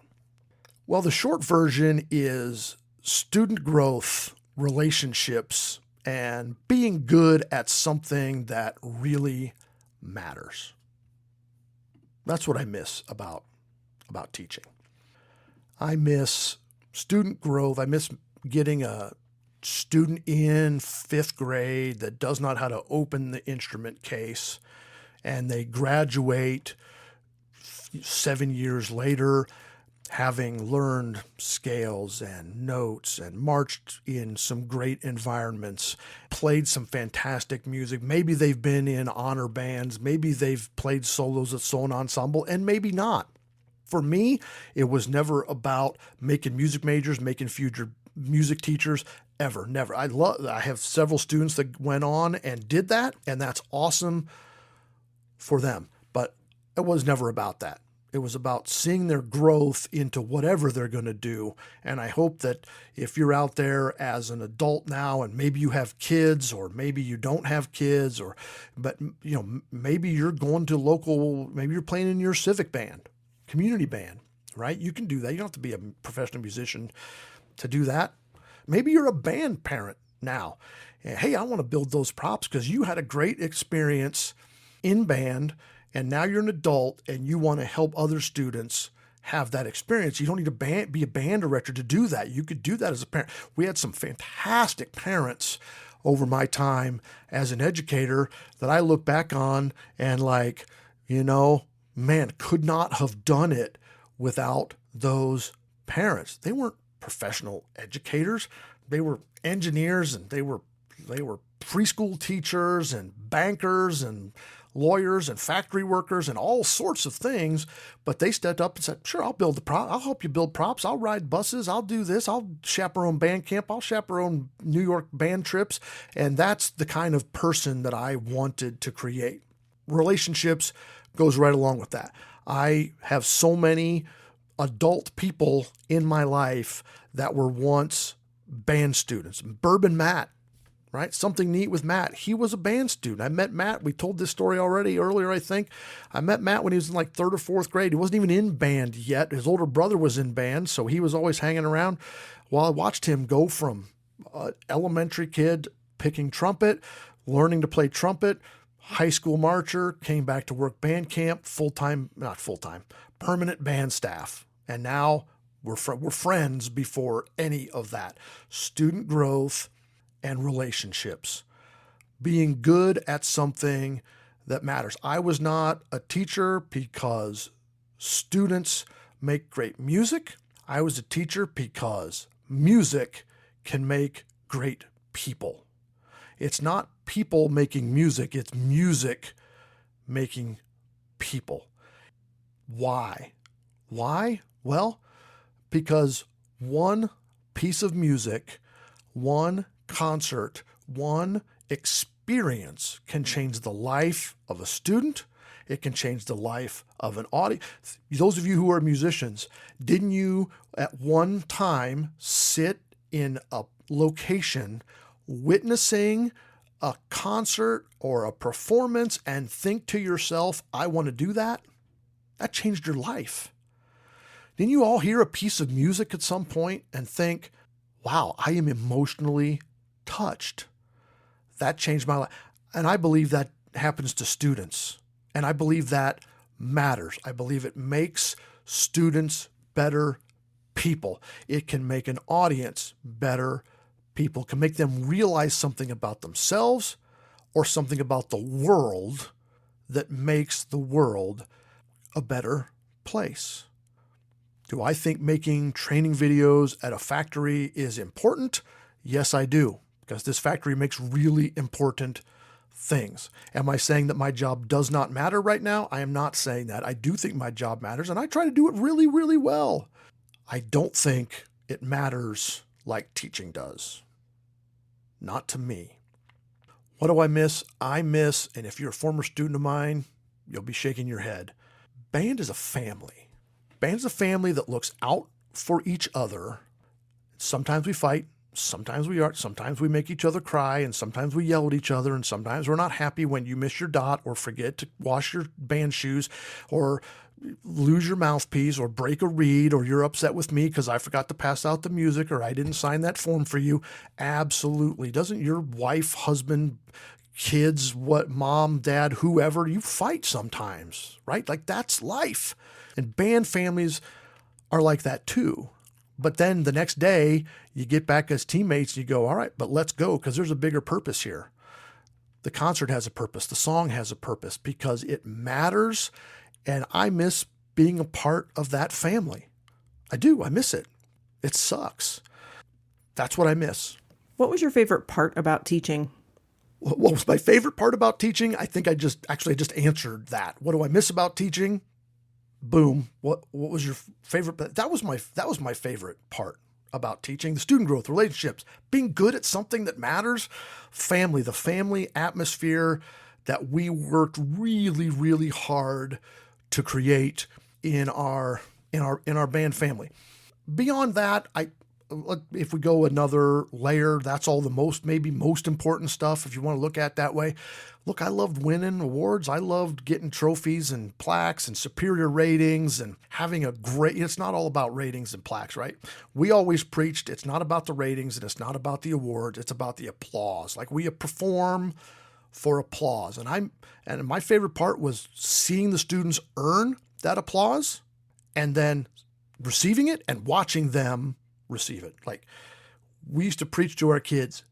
Well, the short version is student growth, relationships, and being good at something that really matters. That's what I miss about teaching. I miss student growth. I miss getting a student in 5th grade that does not know how to open the instrument case, and they graduate 7 years later having learned scales and notes and marched in some great environments, played some fantastic music. Maybe they've been in honor bands, maybe they've played solos at solo ensemble, and maybe not. For me, it was never about making music majors, making future music teachers, ever, never. I have several students that went on and did that, and that's awesome for them. But it was never about that. It was about seeing their growth into whatever they're going to do. And I hope that if you're out there as an adult now, and maybe you have kids, or maybe you don't have kids, but maybe you're going to maybe you're playing in your civic band, community band, right? You can do that. You don't have to be a professional musician to do that. Maybe you're a band parent now. And, hey, I want to build those props because you had a great experience in band and now you're an adult and you want to help other students have that experience. You don't need to be a band director to do that. You could do that as a parent. We had some fantastic parents over my time as an educator that I look back on and like, man, could not have done it without those parents. They weren't professional educators. They were engineers and they were preschool teachers and bankers and lawyers and factory workers and all sorts of things, but they stepped up and said, sure, I'll build the prop. I'll help you build props. I'll ride buses. I'll do this. I'll chaperone band camp. I'll chaperone New York band trips. And that's the kind of person that I wanted to create. Relationships goes right along with that. I have so many adult people in my life that were once band students. Bourbon Matt, right? Something neat with Matt. He was a band student. I met Matt. We told this story already earlier, I think. I met Matt when he was in like 3rd or 4th grade. He wasn't even in band yet. His older brother was in band, so he was always hanging around. While I watched him go from an elementary kid picking trumpet, learning to play trumpet, high school marcher, came back to work band camp, permanent band staff. And now we're friends before any of that. Student growth and relationships. Being good at something that matters. I was not a teacher because students make great music. I was a teacher because music can make great people. It's not people making music, it's music making people. Why? Why? Well, because one piece of music, one concert, one experience can change the life of a student. It can change the life of an audience. Those of you who are musicians, didn't you at one time sit in a location witnessing a concert or a performance and think to yourself, I want to do that? That changed your life. Didn't you all hear a piece of music at some point and think, wow, I am emotionally touched? That changed my life. And I believe that happens to students. And I believe that matters. I believe it makes students better people. It can make an audience better people, can make them realize something about themselves or something about the world that makes the world a better place. Do I think making training videos at a factory is important? Yes, I do, because this factory makes really important things. Am I saying that my job does not matter right now? I am not saying that. I do think my job matters, and I try to do it really, really well. I don't think it matters like teaching does. Not to me. What do I miss? I miss, and if you're a former student of mine, you'll be shaking your head. Band is a family. Band is a family that looks out for each other. Sometimes we fight. Sometimes we aren't. Sometimes we make each other cry, and sometimes we yell at each other, and sometimes we're not happy when you miss your dot or forget to wash your band shoes or lose your mouthpiece or break a reed, or you're upset with me because I forgot to pass out the music or I didn't sign that form for you. Absolutely. Doesn't your wife, husband, kids, mom, dad, whoever, you fight sometimes, right? Like that's life. And band families are like that too. But then the next day you get back as teammates and you go, all right, but let's go because there's a bigger purpose here. The concert has a purpose. The song has a purpose because it matters. And I miss being a part of that family. I do. I miss it. It sucks. That's what I miss. What was your favorite part about teaching? What was my favorite part about teaching? I think I just answered that. What do I miss about teaching? Boom. What was your favorite? That was my favorite part about teaching. The student growth, relationships, being good at something that matters, family, the family atmosphere that we worked really, really hard to create in our band family. Beyond that, if we go another layer, that's all the most important stuff, if you want to look at it that way. Look, I loved winning awards. I loved getting trophies and plaques and superior ratings and having it's not all about ratings and plaques, right? We always preached it's not about the ratings and it's not about the awards. It's about the applause. Like, we perform for applause. And my favorite part was seeing the students earn that applause and then receiving it and watching them receive it. Like, we used to preach to our kids,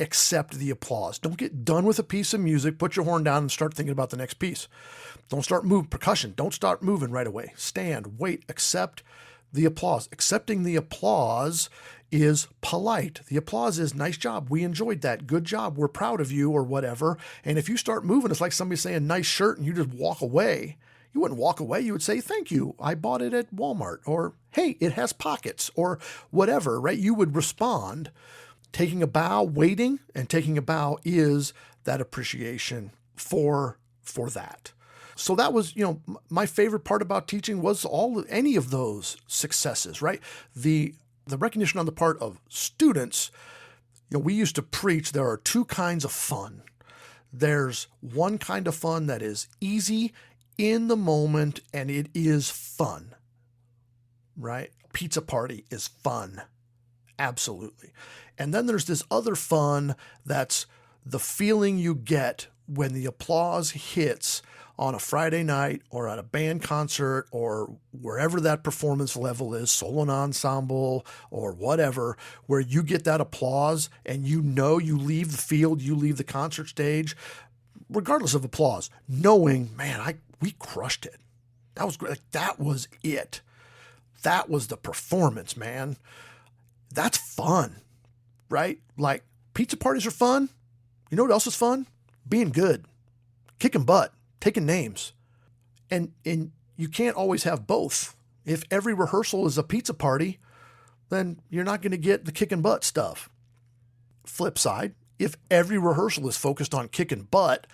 accept the applause. Don't get done with a piece of music, put your horn down and start thinking about the next piece. Don't start moving percussion. Don't start moving right away. Stand, wait, accept the applause. Accepting the applause is polite. The applause is nice job. We enjoyed that. Good job. We're proud of you, or whatever. And if you start moving, it's like somebody saying nice shirt and you just walk away. You wouldn't walk away. You would say, thank you. I bought it at Walmart, or hey, it has pockets, or whatever, right? You would respond. Taking a bow, waiting, and taking a bow is that appreciation for that. So that was, my favorite part about teaching was any of those successes, right? The recognition on the part of students. We used to preach there are two kinds of fun. There's one kind of fun that is easy in the moment, and it is fun, right? Pizza party is fun. Absolutely. And then there's this other fun that's the feeling you get when the applause hits on a Friday night or at a band concert or wherever that performance level is, solo and ensemble or whatever, where you get that applause and you leave the field, you leave the concert stage, regardless of applause, knowing, man, we crushed it. That was great. That was it. That was the performance, man. That's fun, right? Like, pizza parties are fun. You know what else is fun? Being good, kicking butt, taking names. And you can't always have both. If every rehearsal is a pizza party, then you're not going to get the kicking butt stuff. Flip side, if every rehearsal is focused on kicking butt,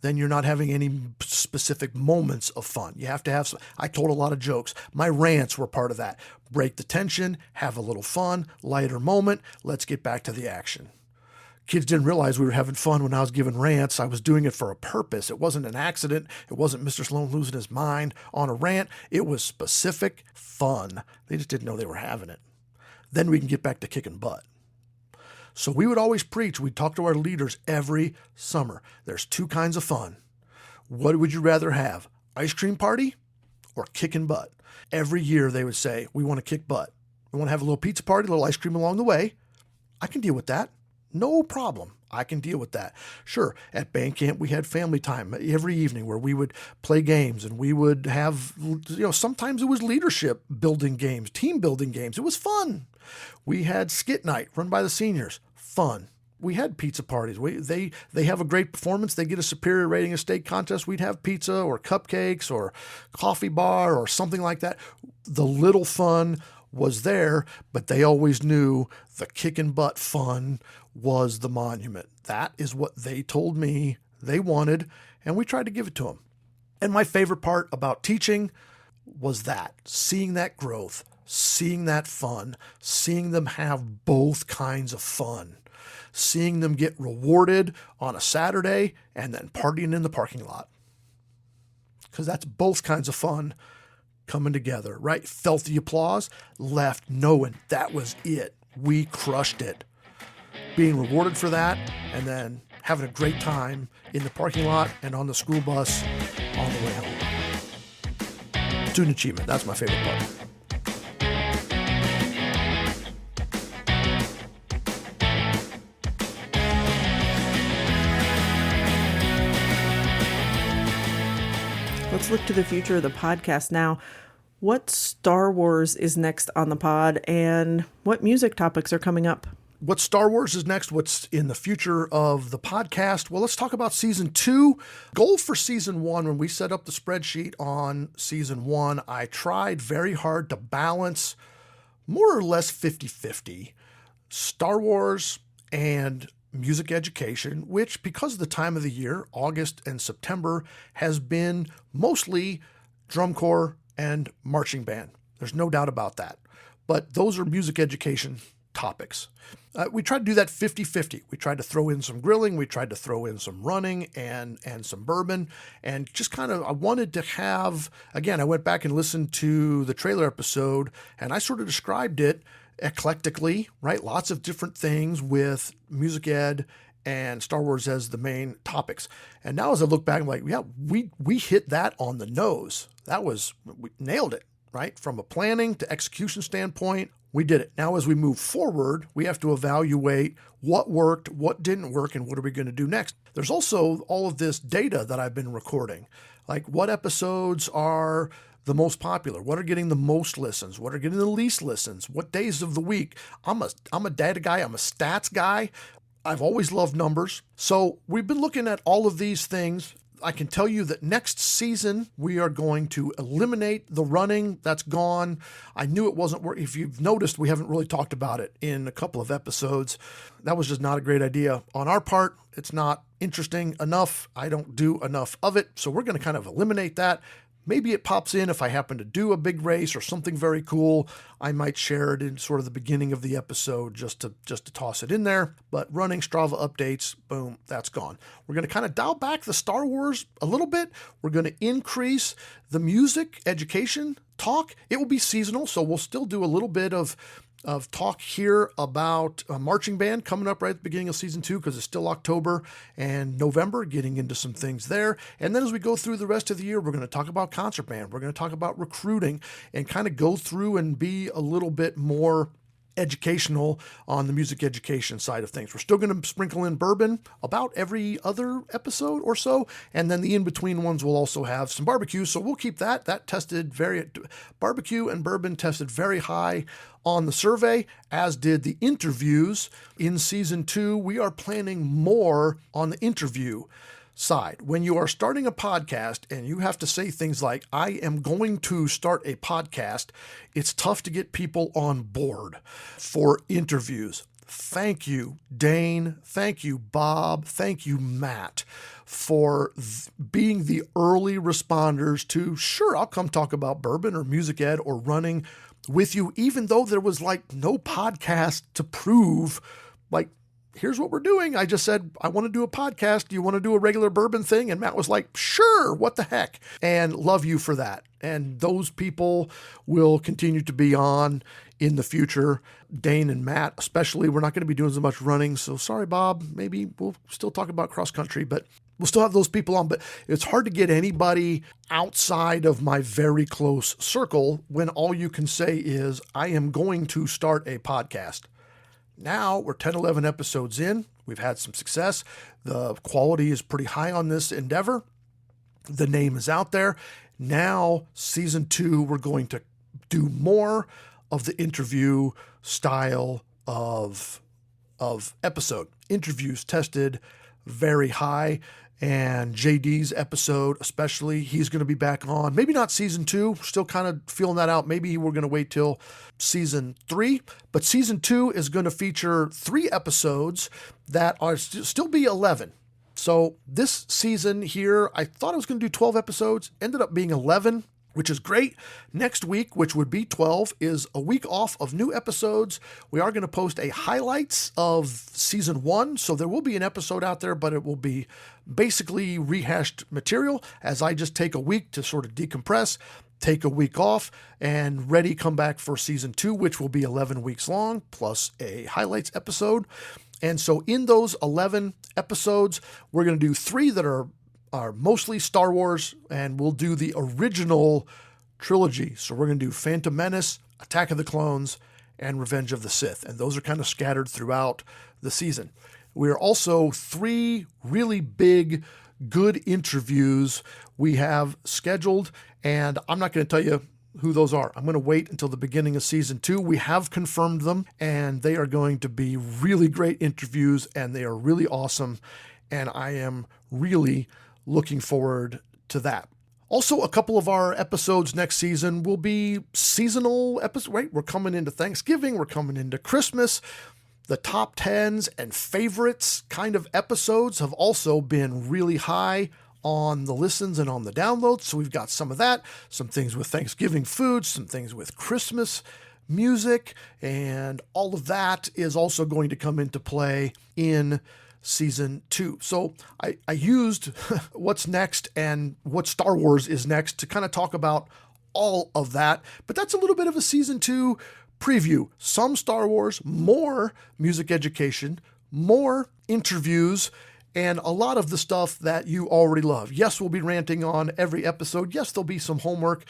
then you're not having any specific moments of fun. You have to have some. I told a lot of jokes. My rants were part of that. Break the tension, have a little fun, lighter moment. Let's get back to the action. Kids didn't realize we were having fun when I was giving rants. I was doing it for a purpose. It wasn't an accident. It wasn't Mr. Sloan losing his mind on a rant. It was specific fun. They just didn't know they were having it. Then we can get back to kicking butt. So we would always preach. We'd talk to our leaders every summer. There's two kinds of fun. What would you rather have? Ice cream party or kicking butt? Every year they would say, we want to kick butt. We want to have a little pizza party, a little ice cream along the way. I can deal with that. No problem. I can deal with that. Sure, at band camp, we had family time every evening where we would play games and we would have, sometimes it was leadership building games, team building games. It was fun. We had skit night run by the seniors. Fun. We had pizza parties. They have a great performance. They get a superior rating at state contest. We'd have pizza or cupcakes or coffee bar or something like that. The little fun was there, but they always knew the kicking butt fun was the monument. That is what they told me they wanted, and we tried to give it to them. And my favorite part about teaching was that, seeing that growth, seeing that fun, seeing them have both kinds of fun, seeing them get rewarded on a Saturday and then partying in the parking lot. Because that's both kinds of fun coming together, right? Felt the applause, left knowing that was it. We crushed it. Being rewarded for that, and then having a great time in the parking lot and on the school bus on the way home. Student achievement, that's my favorite part. Let's look to the future of the podcast now. What Star Wars is next on the pod, and what music topics are coming up? What Star Wars is next? What's in the future of the podcast? Well, let's talk about season 2. Goal for season 1, when we set up the spreadsheet on season 1, I tried very hard to balance more or less 50-50 Star Wars and music education, which, because of the time of the year, August and September, has been mostly drum corps and marching band. There's no doubt about that. But those are music education topics. We tried to do that 50-50. We tried to throw in some grilling. We tried to throw in some running and some bourbon. And just kind of, I wanted to have, again, I went back and listened to the trailer episode, and I sort of described it eclectically, right? Lots of different things with music ed and Star Wars as the main topics. And now as I look back, I'm like, yeah, we hit that on the nose. We nailed it, right? From a planning to execution standpoint, we did it. Now, as we move forward, we have to evaluate what worked, what didn't work, and what are we going to do next. There's also all of this data that I've been recording, like what episodes are the most popular, what are getting the most listens, what are getting the least listens, what days of the week. I'm a data guy, I'm a stats guy. I've always loved numbers. So we've been looking at all of these things. I can tell you that next season, we are going to eliminate the running. That's gone. I knew it wasn't working. If you've noticed, we haven't really talked about it in a couple of episodes. That was just not a great idea on our part. It's not interesting enough. I don't do enough of it. So we're going to kind of eliminate that. Maybe it pops in if I happen to do a big race or something very cool. I might share it in sort of the beginning of the episode just to toss it in there. But running Strava updates, boom, that's gone. We're going to kind of dial back the Star Wars a little bit. We're going to increase the music education talk. It will be seasonal, so we'll still do a little bit of talk here about a marching band coming up right at the beginning of season 2, because it's still October and November, getting into some things there. And then as we go through the rest of the year, we're going to talk about concert band. We're going to talk about recruiting and kind of go through and be a little bit more educational on the music education side of things. We're still going to sprinkle in bourbon about every other episode or so, and then the in-between ones will also have some barbecue, so we'll keep that. That barbecue and bourbon tested very high on the survey, as did the interviews. In season 2, we are planning more on the interview side. When you are starting a podcast and you have to say things like, I am going to start a podcast, it's tough to get people on board for interviews. Thank you, Dane. Thank you, Bob. Thank you, Matt, for being the early responders to, sure, I'll come talk about bourbon or music ed or running with you, even though there was like no podcast to prove, like, here's what we're doing. I just said, I want to do a podcast. Do you want to do a regular bourbon thing? And Matt was like, sure, what the heck? And love you for that. And those people will continue to be on in the future. Dane and Matt, especially, we're not going to be doing so much running. So sorry, Bob, maybe we'll still talk about cross country, but we'll still have those people on. But it's hard to get anybody outside of my very close circle when all you can say is, I am going to start a podcast. Now we're 10, 11 episodes in. We've had some success. The quality is pretty high on this endeavor. The name is out there. Now, season 2, we're going to do more of the interview style of episode. Interviews tested very high. And JD's episode, especially, he's going to be back on. Maybe not season 2, still kind of feeling that out. Maybe we're going to wait till season 3. But season 2 is going to feature 3 episodes that are still be 11. So this season here, I thought I was going to do 12 episodes, ended up being 11, which is great. Next week, which would be 12, is a week off of new episodes. We are going to post a highlights of season 1. So there will be an episode out there, but it will be basically rehashed material as I just take a week to sort of decompress, take a week off, and come back for season 2, which will be 11 weeks long, plus a highlights episode. And so in those 11 episodes, we're going to do 3 that are mostly Star Wars, and we'll do the original trilogy. So we're going to do Phantom Menace, Attack of the Clones, and Revenge of the Sith. And those are kind of scattered throughout the season. We're also 3 really big, good interviews we have scheduled, and I'm not going to tell you who those are. I'm going to wait until the beginning of season 2. We have confirmed them, and they are going to be really great interviews, and they are really awesome, and I am really looking forward to that. Also, a couple of our episodes next season will be seasonal episodes, right? We're coming into Thanksgiving, we're coming into Christmas. The top 10s and favorites kind of episodes have also been really high on the listens and on the downloads. So we've got some of that, some things with Thanksgiving food, some things with Christmas music, and all of that is also going to come into play in season 2. So I used what's next and what Star Wars is next to kind of talk about all of that, but that's a little bit of a season 2 preview. Some Star Wars, more music education, more interviews, and a lot of the stuff that you already love. Yes, we'll be ranting on every episode. Yes, there'll be some homework.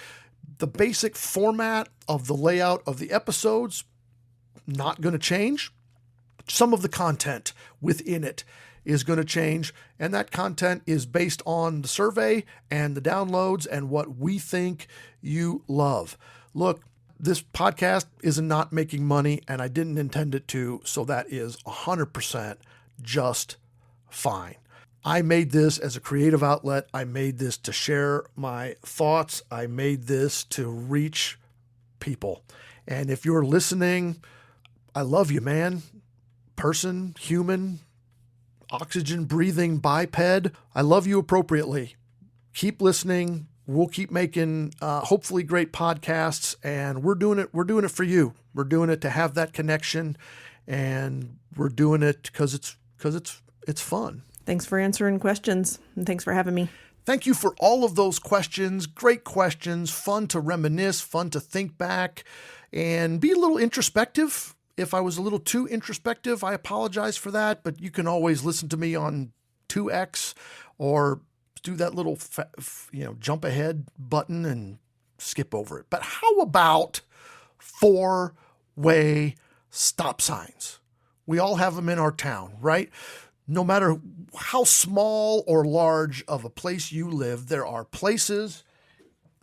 The basic format of the layout of the episodes, not going to change. Some of the content within it is going to change, and that content is based on the survey and the downloads and what we think you love. Look, this podcast is not making money, and I didn't intend it to, so that is 100% just fine. I made this as a creative outlet. I made this to share my thoughts. I made this to reach people. And if you're listening, I love you, man. Person, human, oxygen breathing biped. I love you appropriately. Keep listening. We'll keep making hopefully great podcasts, and we're doing it. We're doing it for you. We're doing it to have that connection, and we're doing it because it's fun. Thanks for answering questions, and thanks for having me. Thank you for all of those questions. Great questions. Fun to reminisce. Fun to think back, and be a little introspective. If I was a little too introspective, I apologize for that. But you can always listen to me on 2X or do that little, jump ahead button and skip over it. But how about 4-way stop signs? We all have them in our town, right? No matter how small or large of a place you live, there are places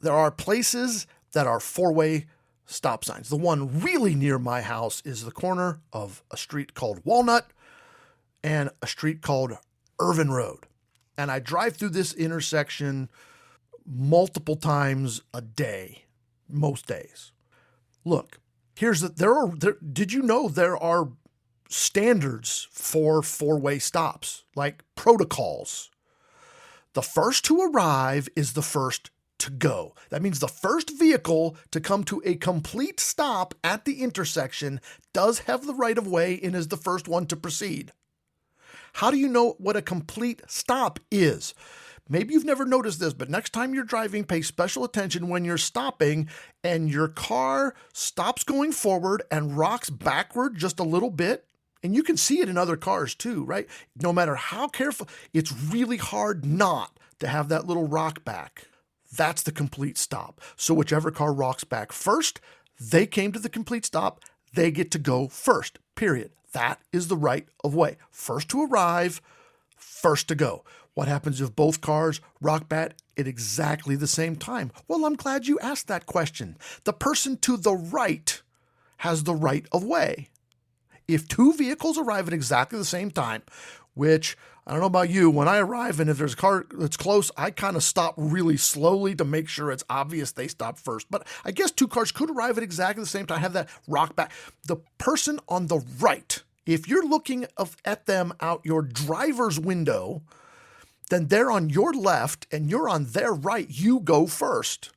that are 4-way stop signs. The one really near my house is the corner of a street called Walnut and a street called Irvin Road. And I drive through this intersection multiple times a day, most days. Look, did you know there are standards for 4-way stops, like protocols? The first to arrive is the first to go. That means the first vehicle to come to a complete stop at the intersection does have the right of way and is the first one to proceed. How do you know what a complete stop is? Maybe you've never noticed this, but next time you're driving, pay special attention when you're stopping and your car stops going forward and rocks backward just a little bit. And you can see it in other cars too, right? No matter how careful, it's really hard not to have that little rock back. That's the complete stop. So whichever car rocks back first, they came to the complete stop. They get to go first, period. That is the right of way. First to arrive, first to go. What happens if both cars rock back at exactly the same time? Well, I'm glad you asked that question. The person to the right has the right of way. If two vehicles arrive at exactly the same time, which I don't know about you, when I arrive and if there's a car that's close, I kind of stop really slowly to make sure it's obvious they stop first. But I guess two cars could arrive at exactly the same time, have that rock back. The person on the right, if you're looking at them out your driver's window, then they're on your left and you're on their right. You go first.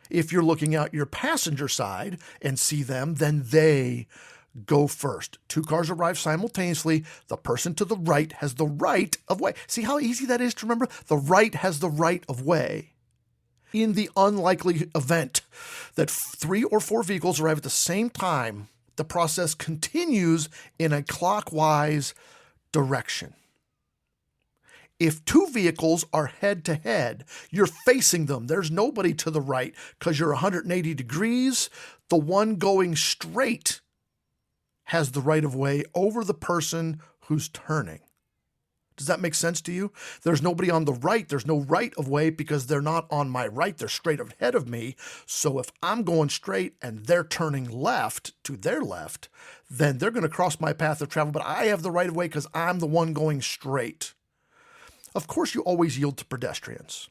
If you're looking out your passenger side and see them, then they go first. Two cars arrive simultaneously. The person to the right has the right of way. See how easy that is to remember? The right has the right of way. In the unlikely event that 3 or 4 vehicles arrive at the same time, the process continues in a clockwise direction. If 2 vehicles are head to head, you're facing them. There's nobody to the right because you're 180 degrees. The one going straight has the right of way over the person who's turning. Does that make sense to you? There's nobody on the right. There's no right of way because they're not on my right. They're straight ahead of me. So if I'm going straight and they're turning left to their left, then they're going to cross my path of travel, but I have the right of way because I'm the one going straight. Of course, you always yield to pedestrians.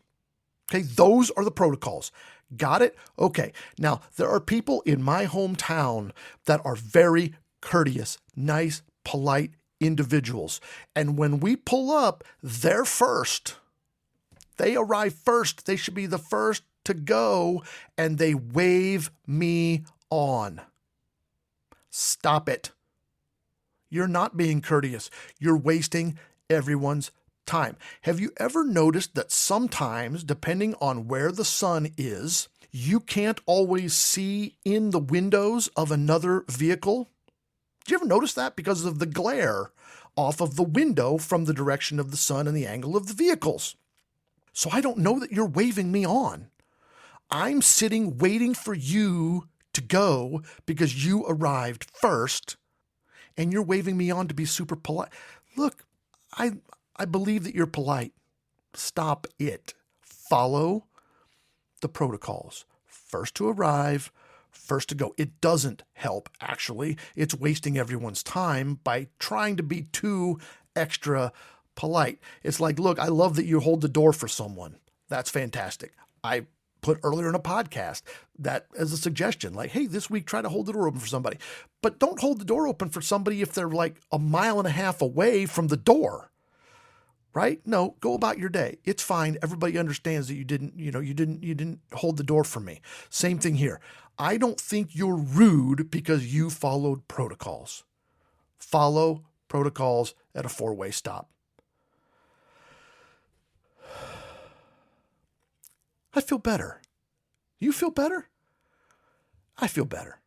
Okay, those are the protocols. Got it? Okay. Now, there are people in my hometown that are very courteous, nice, polite individuals. And when we pull up, they're first. They arrive first. They should be the first to go, and they wave me on. Stop it. You're not being courteous. You're wasting everyone's time. Have you ever noticed that sometimes, depending on where the sun is, you can't always see in the windows of another vehicle? Did you ever notice that? Because of the glare off of the window from the direction of the sun and the angle of the vehicles. So I don't know that you're waving me on. I'm sitting waiting for you to go because you arrived first, and you're waving me on to be super polite. Look, I believe that you're polite. Stop it. Follow the protocols. First to arrive, first to go. It doesn't help, actually. It's wasting everyone's time by trying to be too extra polite. It's like, look, I love that you hold the door for someone. That's fantastic. I put earlier in a podcast that as a suggestion, like, hey, this week try to hold the door open for somebody. But don't hold the door open for somebody if they're like a mile and a half away from the door. Right? No, go about your day. It's fine. Everybody understands that you didn't hold the door for me. Same thing here. I don't think you're rude because you followed protocols. Follow protocols at a four-way stop. I feel better. You feel better? I feel better.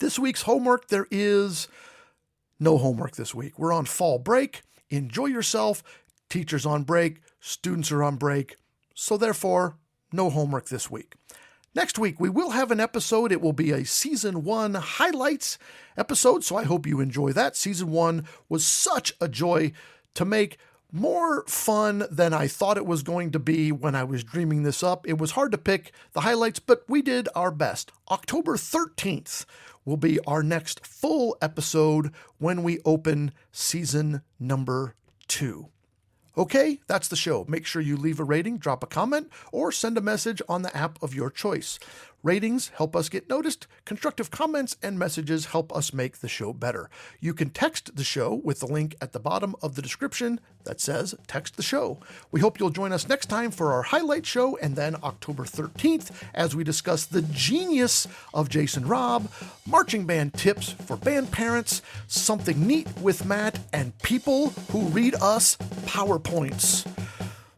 This week's homework, there is no homework this week. We're on fall break. Enjoy yourself. Teachers on break. Students are on break. So therefore, no homework this week. Next week, we will have an episode. It will be a Season 1 highlights episode, so I hope you enjoy that. Season 1 was such a joy to make. More fun than I thought it was going to be when I was dreaming this up. It was hard to pick the highlights, but we did our best. October 13th will be our next full episode when we open season number 2. Okay, that's the show. Make sure you leave a rating, drop a comment, or send a message on the app of your choice. Ratings help us get noticed. Constructive comments and messages help us make the show better. You can text the show with the link at the bottom of the description that says text the show. We hope you'll join us next time for our highlight show, and then October 13th as we discuss the genius of Jason Robb, marching band tips for band parents, something neat with Matt, and people who read us PowerPoints.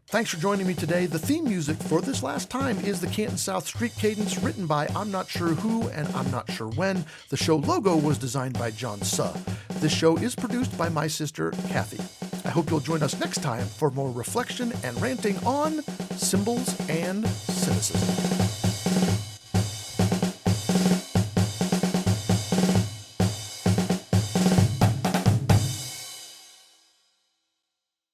Thanks for joining me today. The theme music for this last time is the Canton South Street Cadence, written by I'm Not Sure Who and I'm Not Sure When. The show logo was designed by John Suh. This show is produced by my sister, Kathy. I hope you'll join us next time for more reflection and ranting on symbols and cynicism.